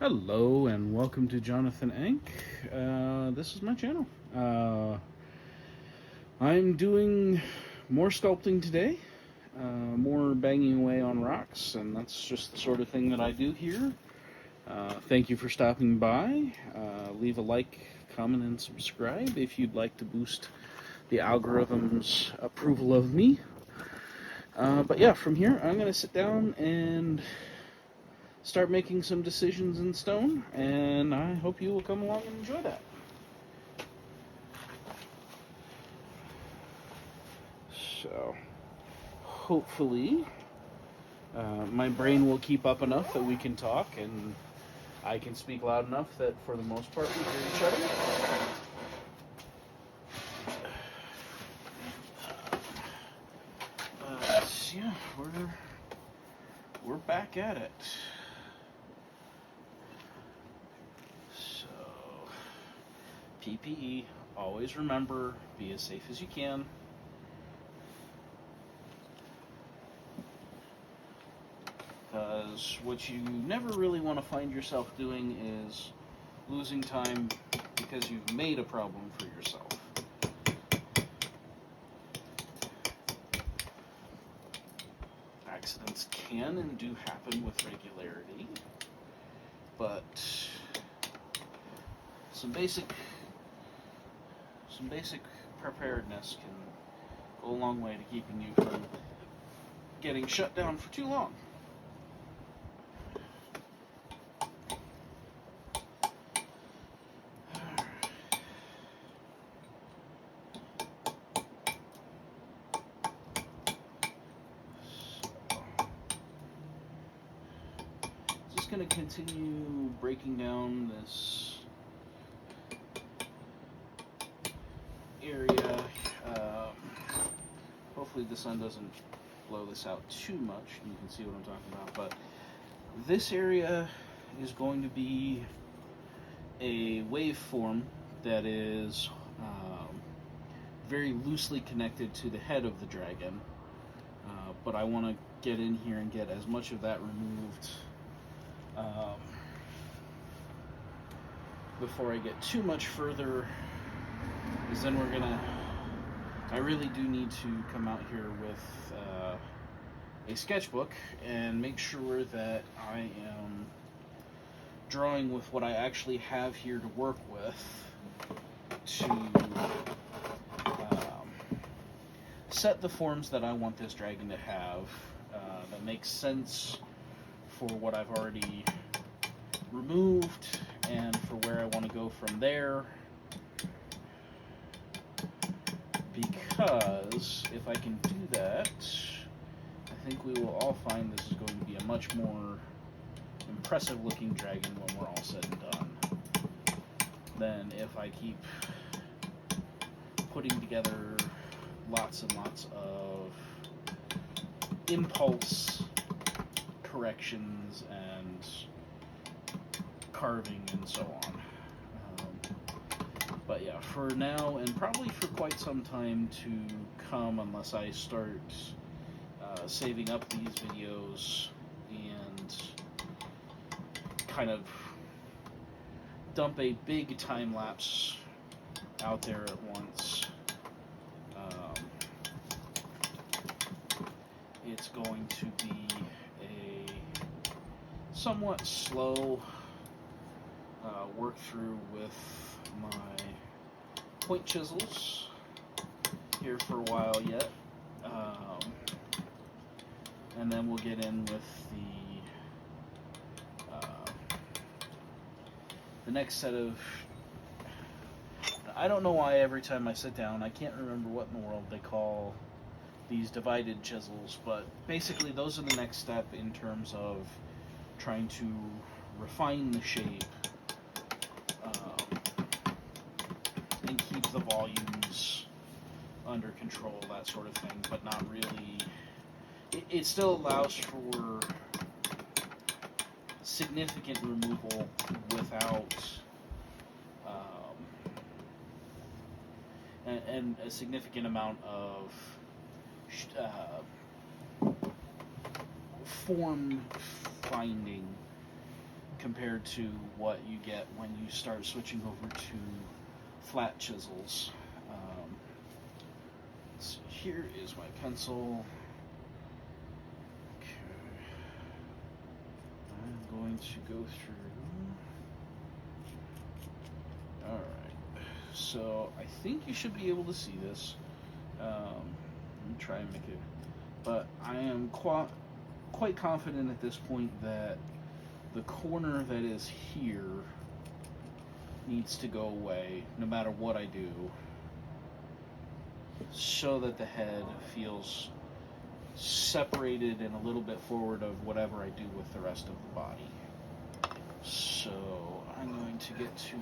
Hello and welcome to Jonathan Ank. This is my channel. I'm doing more sculpting today, more banging away on rocks, and that's just the sort of thing that I do here. Thank you for stopping by. Leave a like, comment, and subscribe if you'd like to boost the algorithm's approval of me. But yeah, from here I'm going to sit down and start making some decisions in stone, and I hope you will come along and enjoy that. So, hopefully, my brain will keep up enough that we can talk, and I can speak loud enough that for the most part we hear each other. But yeah, we're back at it. PPE, always remember, be as safe as you can. Because what you never really want to find yourself doing is losing time because you've made a problem for yourself. Accidents can and do happen with regularity, but some basic preparedness can go a long way to keeping you from getting shut down for too long. Just going to continue breaking down this area. Hopefully the sun doesn't blow this out too much and you can see what I'm talking about, but this area is going to be a waveform that is very loosely connected to the head of the dragon, but I want to get in here and get as much of that removed before I get too much further, because then I really do need to come out here with a sketchbook and make sure that I am drawing with what I actually have here to work with to set the forms that I want this dragon to have that makes sense for what I've already removed and for where I want to go from there. Because if I can do that, I think we will all find this is going to be a much more impressive looking dragon when we're all said and done than if I keep putting together lots and lots of impulse corrections and carving and so on. But yeah, for now, and probably for quite some time to come, unless I start saving up these videos and kind of dump a big time lapse out there at once, it's going to be a somewhat slow work through with my point chisels here for a while yet, and then we'll get in with the next set of, I don't know why every time I sit down I can't remember what in the world they call these divided chisels, but basically those are the next step in terms of trying to refine the shape and keep the volumes under control, that sort of thing, but not really. It still allows for significant removal without and a significant amount of form finding compared to what you get when you start switching over to flat chisels. So here is my pencil. Okay. I'm going to go through. Alright. So I think you should be able to see this. Let me try and make it. But I am quite confident at this point that the corner that is here needs to go away no matter what I do, so that the head feels separated and a little bit forward of whatever I do with the rest of the body. So I'm going to get to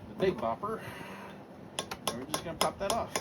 the big bopper. We're just going to pop that off.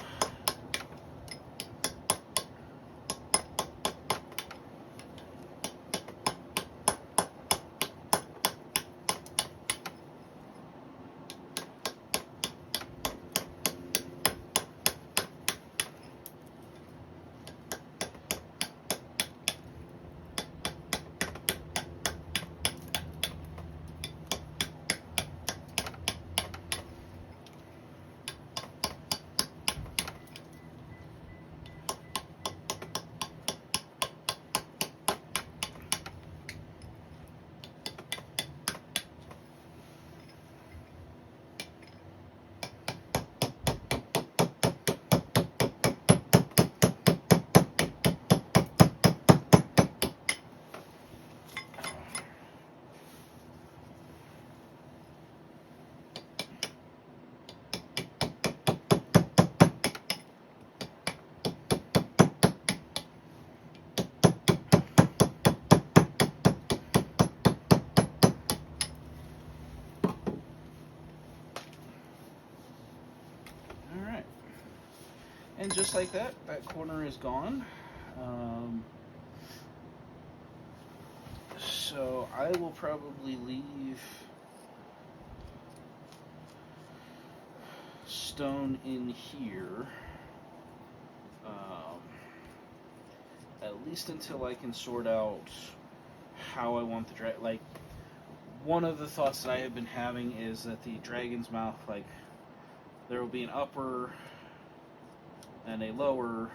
And just like that, that corner is gone. So I will probably leave stone in here, at least until I can sort out how I want the dragon. Like, one of the thoughts that I have been having is that the dragon's mouth, like, there will be an upper and a lower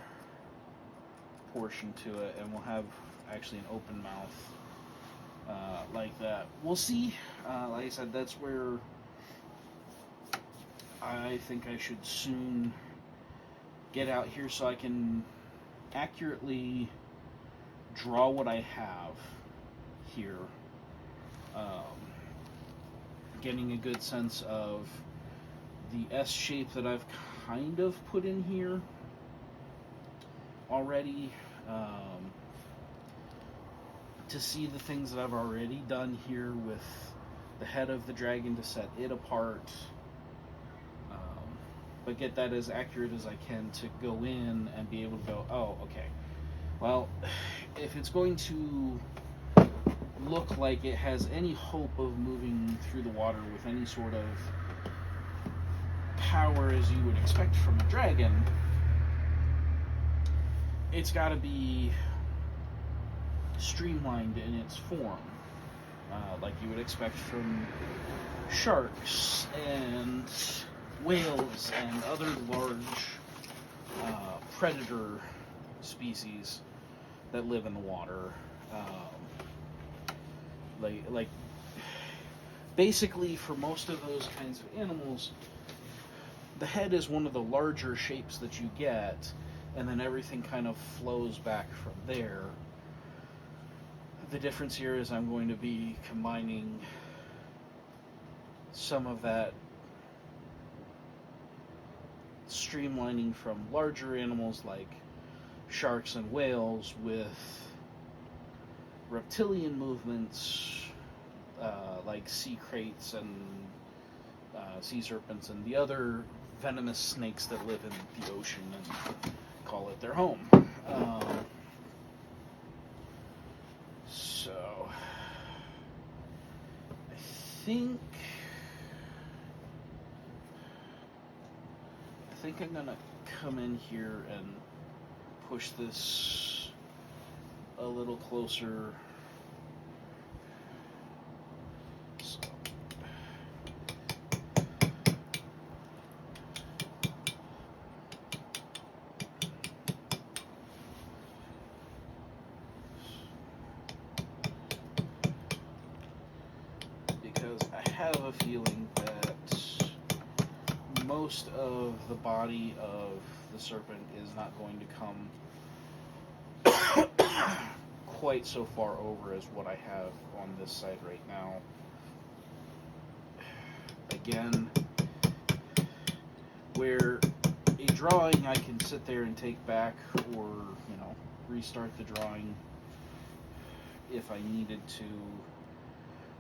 portion to it, and we'll have actually an open mouth like that. We'll see. Like I said, that's where I think I should soon get out here so I can accurately draw what I have here. Getting a good sense of the S shape that I've kind of put in here already, to see the things that I've already done here with the head of the dragon to set it apart, but get that as accurate as I can to go in and be able to go, oh, okay, well, if it's going to look like it has any hope of moving through the water with any sort of power as you would expect from a dragon, it's got to be streamlined in its form, like you would expect from sharks and whales and other large predator species that live in the water. Like basically for most of those kinds of animals, the head is one of the larger shapes that you get, and then everything kind of flows back from there. The difference here is I'm going to be combining some of that streamlining from larger animals like sharks and whales with reptilian movements like sea kraits and sea serpents and the other venomous snakes that live in the ocean and call it their home. So I think I'm gonna come in here and push this a little closer a feeling that most of the body of the serpent is not going to come quite so far over as what I have on this side right now. Again, where a drawing I can sit there and take back, or restart the drawing if I needed to.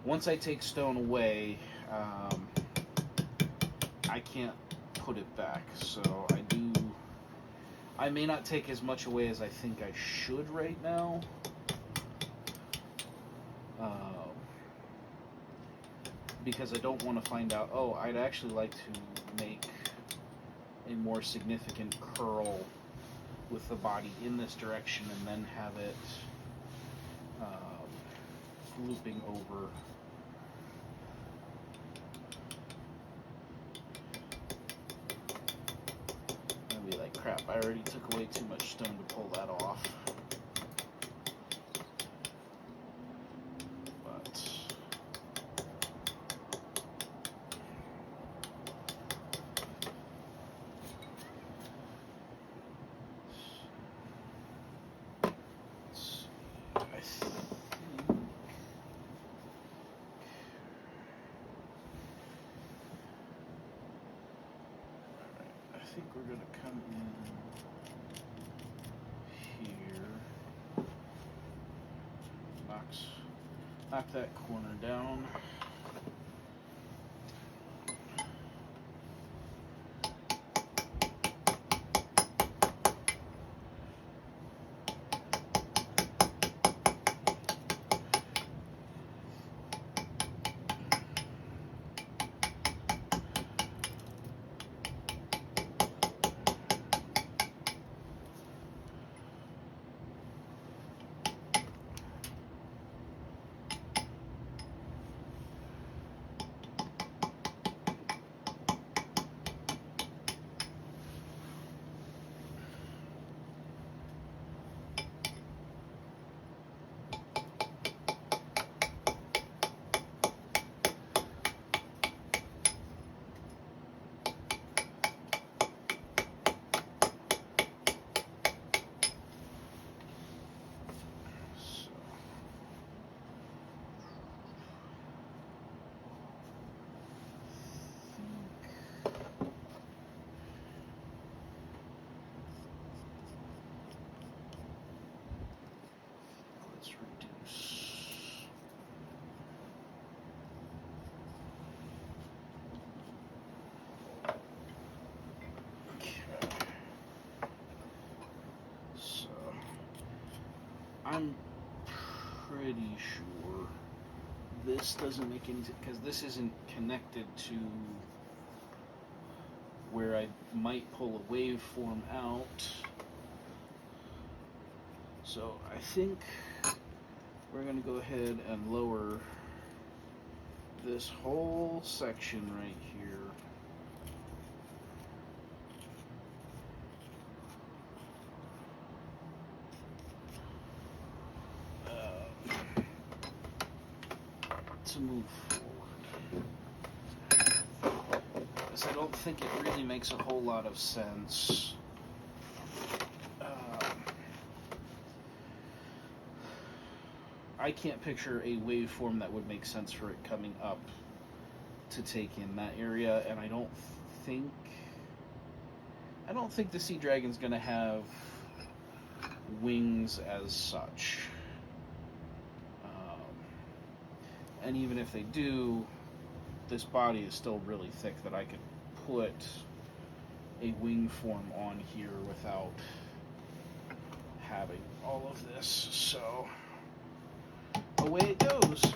Once I take stone away, I can't put it back, so I may not take as much away as I think I should right now. Because I don't want to find out, I'd actually like to make a more significant curl with the body in this direction and then have it looping over. I'd be like, crap, I already took away too much stone to pull that off. I think we're going to come in here, knock that corner down. I'm pretty sure this doesn't make any sense because this isn't connected to where I might pull a waveform out. So I think we're going to go ahead and lower this whole section right here. To move forward, because I don't think it really makes a whole lot of sense. I can't picture a waveform that would make sense for it coming up to take in that area, and I don't think the sea dragon's gonna have wings as such. And even if they do, this body is still really thick that I could put a wing form on here without having all of this. So away it goes.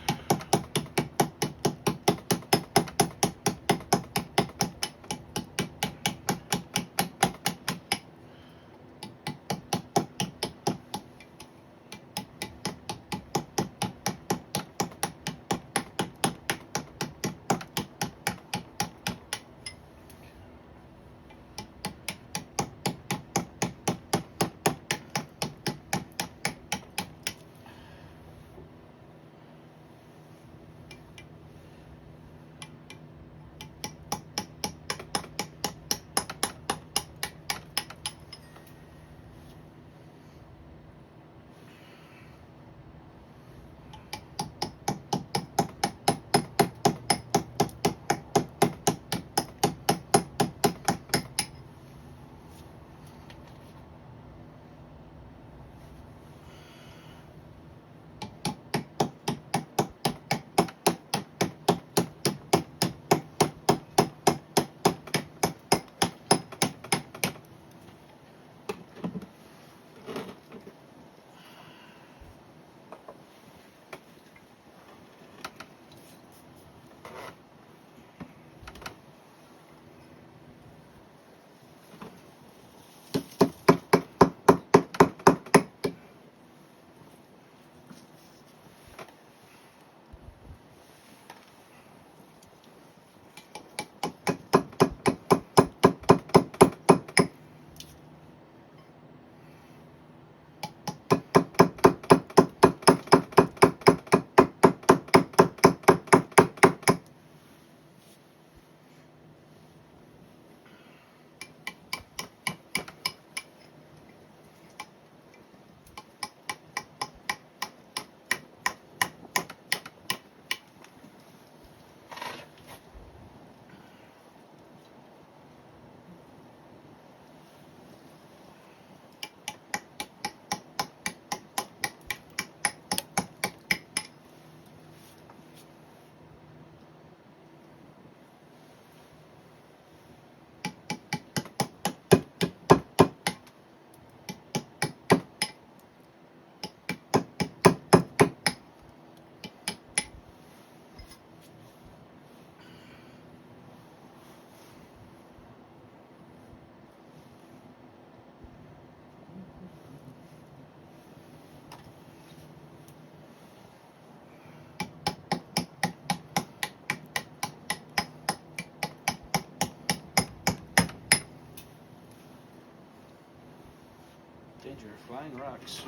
flying rocks.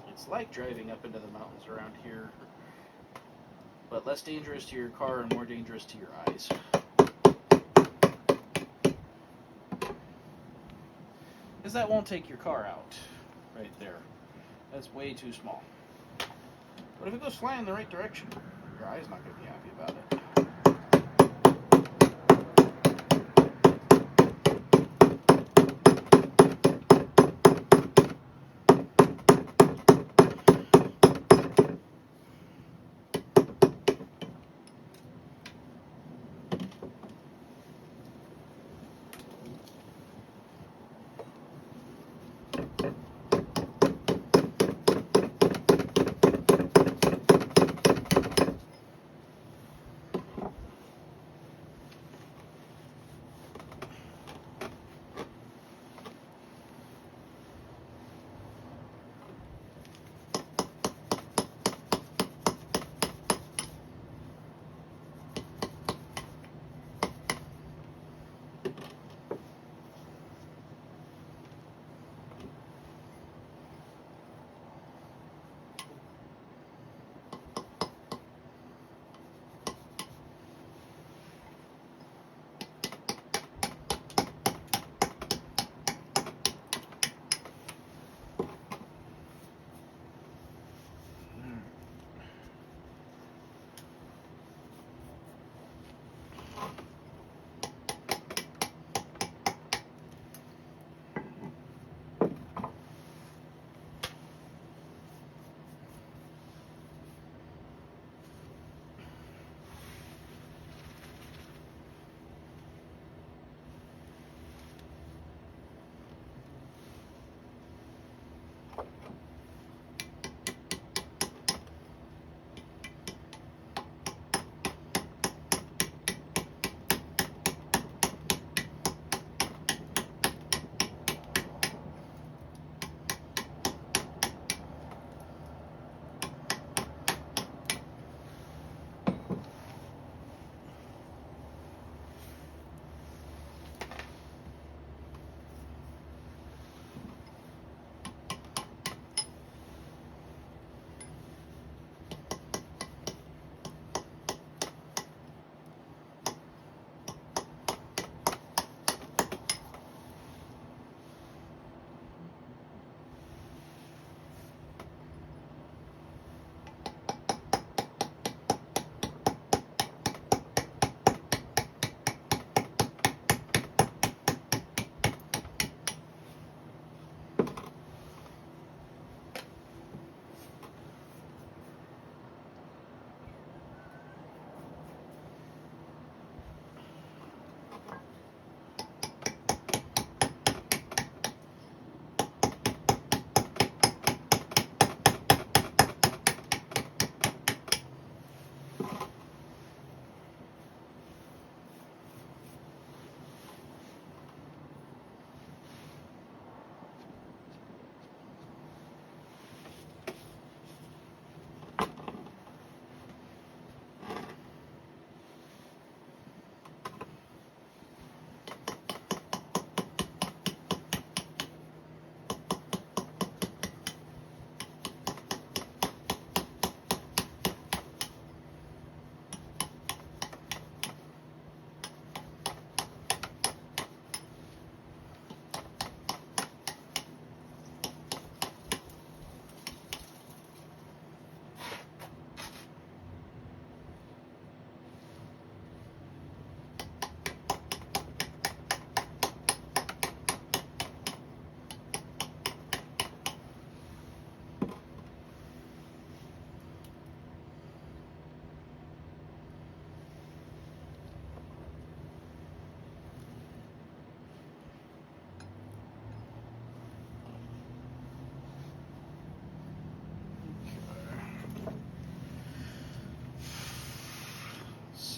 It's like driving up into the mountains around here, but less dangerous to your car and more dangerous to your eyes. Because that won't take your car out right there. That's way too small. But if it goes flying in the right direction, your eye's not going to be happy about it.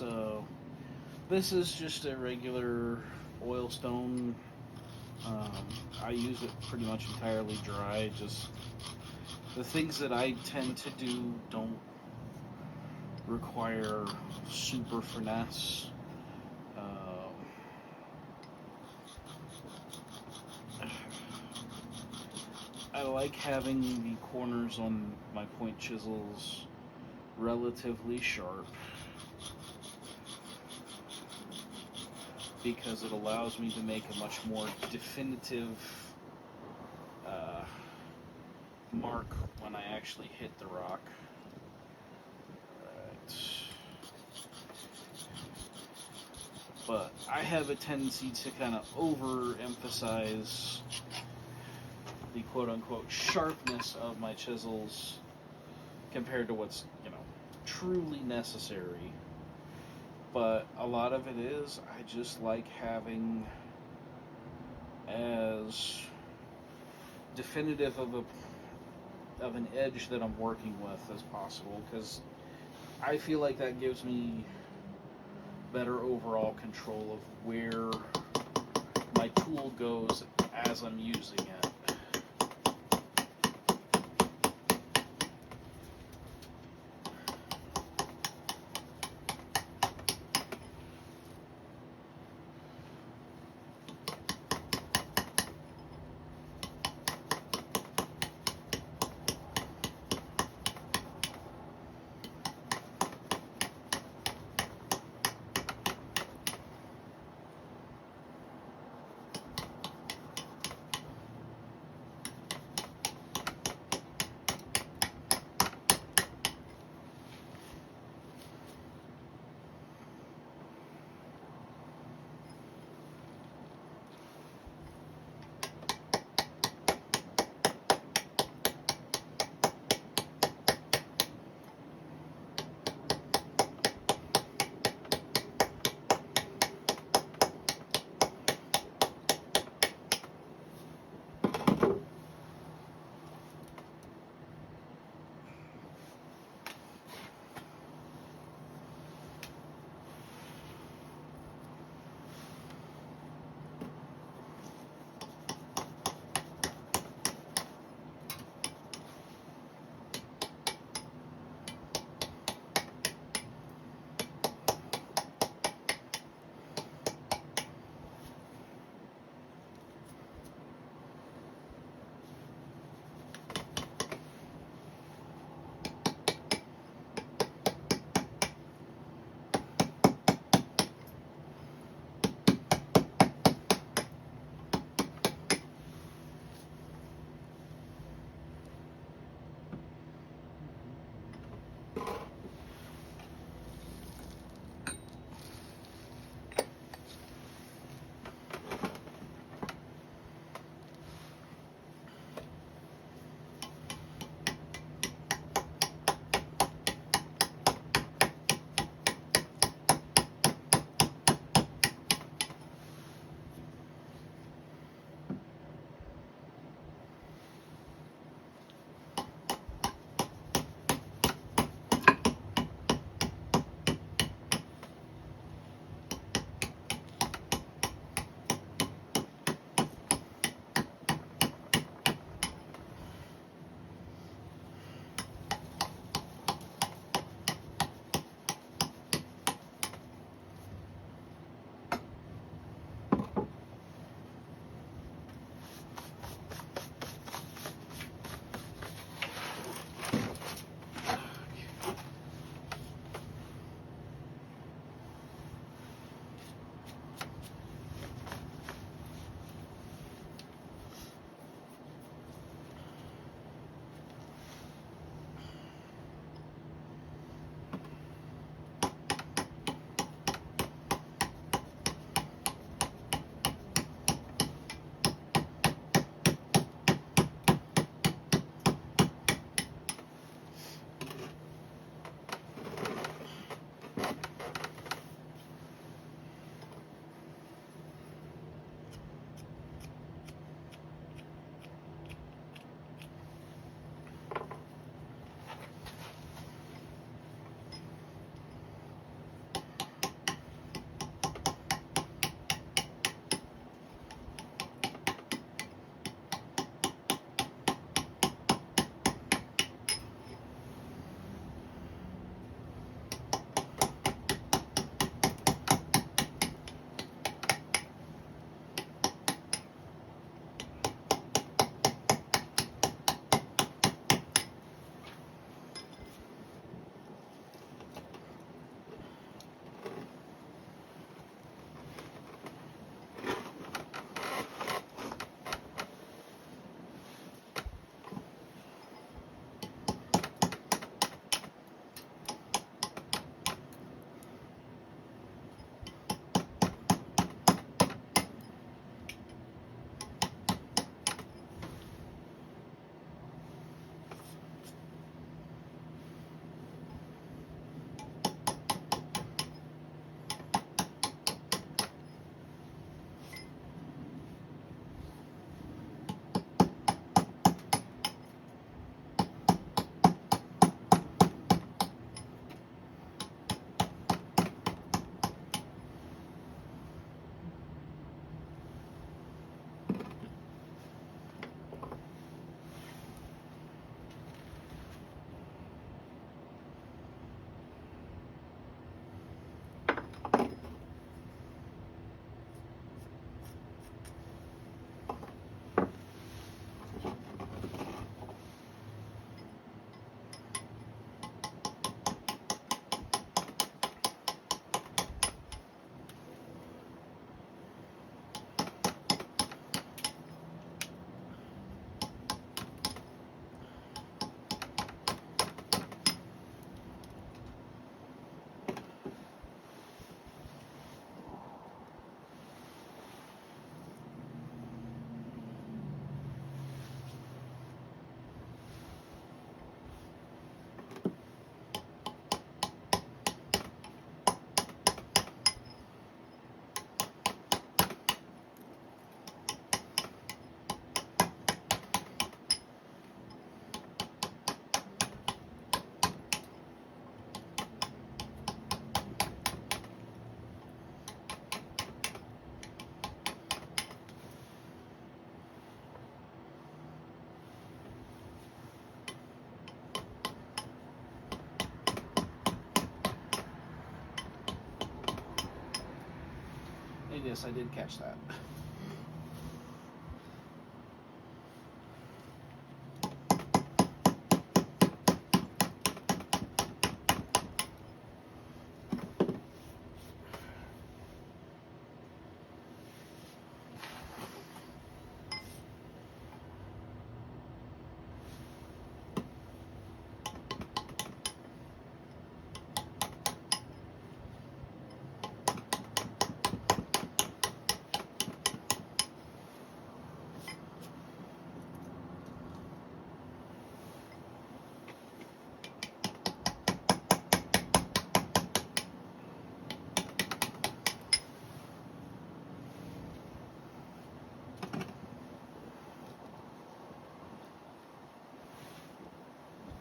So this is just a regular oil stone. I use it pretty much entirely dry. Just the things that I tend to do don't require super finesse. like having the corners on my point chisels relatively sharp because it allows me to make a much more definitive mark when I actually hit the rock. Right. But I have a tendency to kind of overemphasize the quote-unquote sharpness of my chisels compared to what's, truly necessary. But a lot of it is I just like having as definitive of an edge that I'm working with as possible, because I feel like that gives me better overall control of where my tool goes as I'm using it. Yes, I did catch that.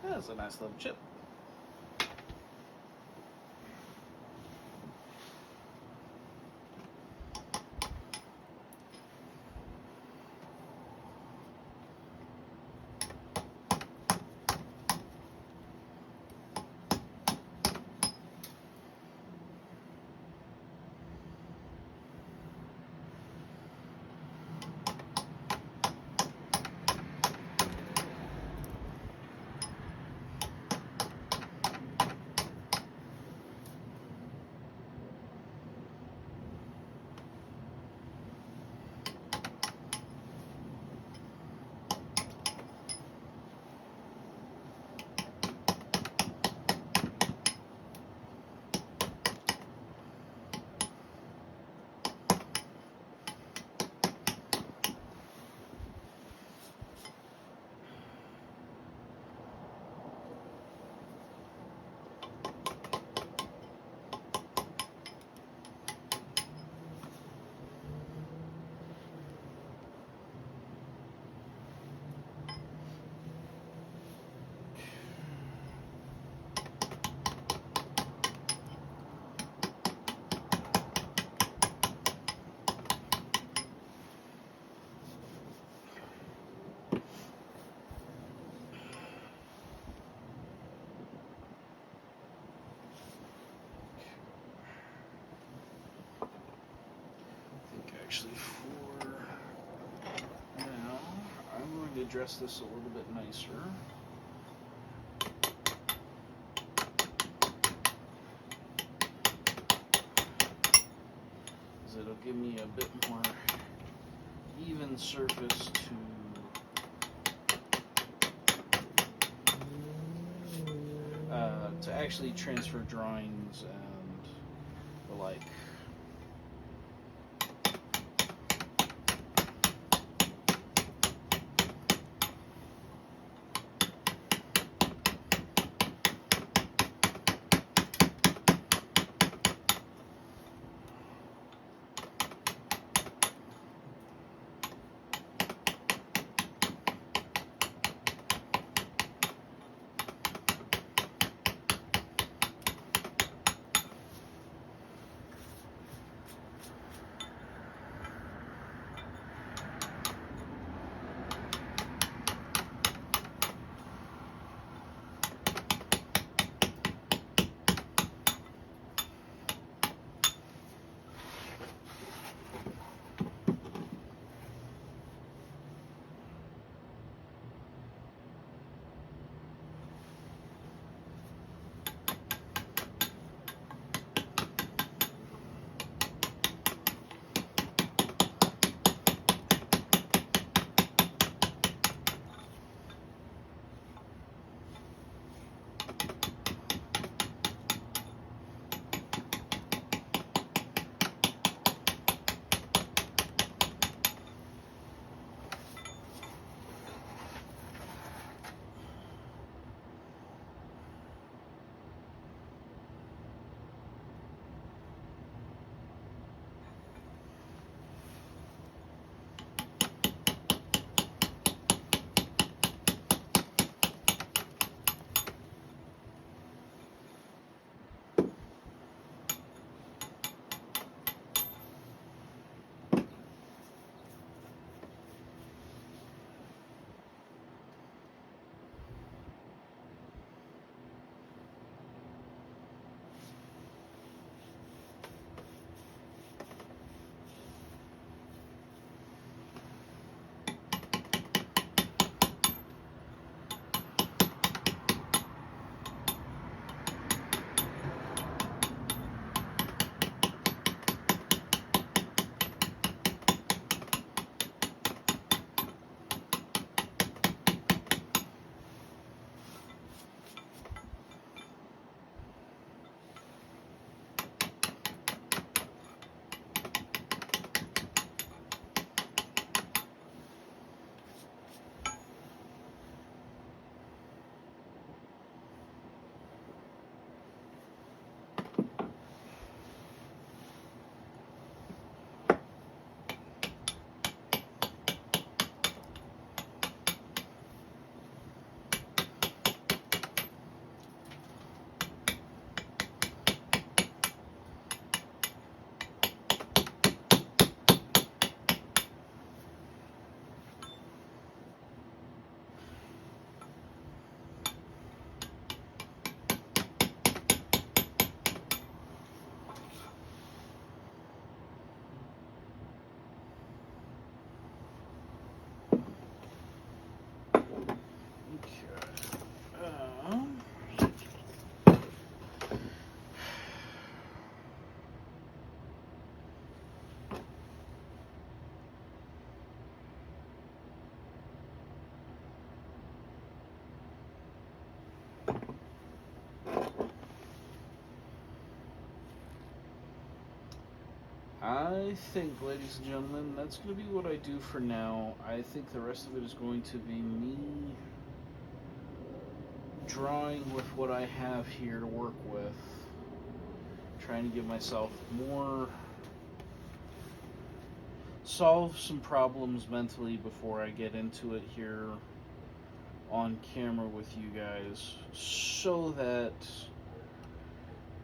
That's a nice little chip. Actually, for now, I'm going to dress this a little bit nicer. Because it'll give me a bit more even surface to actually transfer drawings and the like. I think, ladies and gentlemen, that's going to be what I do for now. I think the rest of it is going to be me drawing with what I have here to work with, trying to give myself more, solve some problems mentally before I get into it here on camera with you guys, so that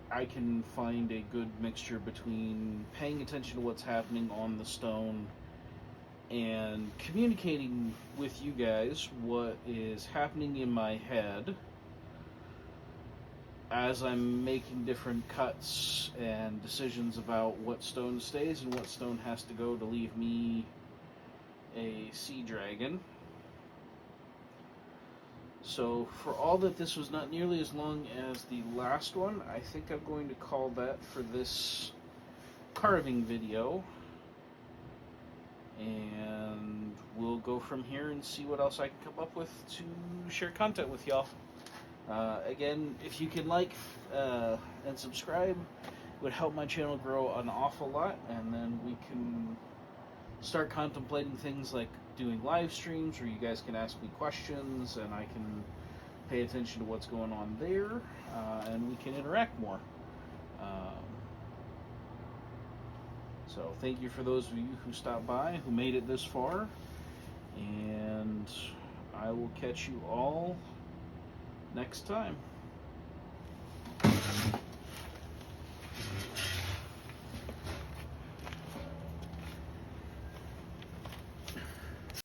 I can find a good mixture between paying attention to what's happening on the stone and communicating with you guys what is happening in my head as I'm making different cuts and decisions about what stone stays and what stone has to go to leave me a sea dragon. So for all that this was not nearly as long as the last one, I think I'm going to call that for this carving video. And we'll go from here and see what else I can come up with to share content with y'all. Again, if you can like and subscribe, it would help my channel grow an awful lot, and then we can start contemplating things like doing live streams where you guys can ask me questions and I can pay attention to what's going on there, and we can interact more. So thank you for those of you who stopped by, who made it this far, and I will catch you all next time.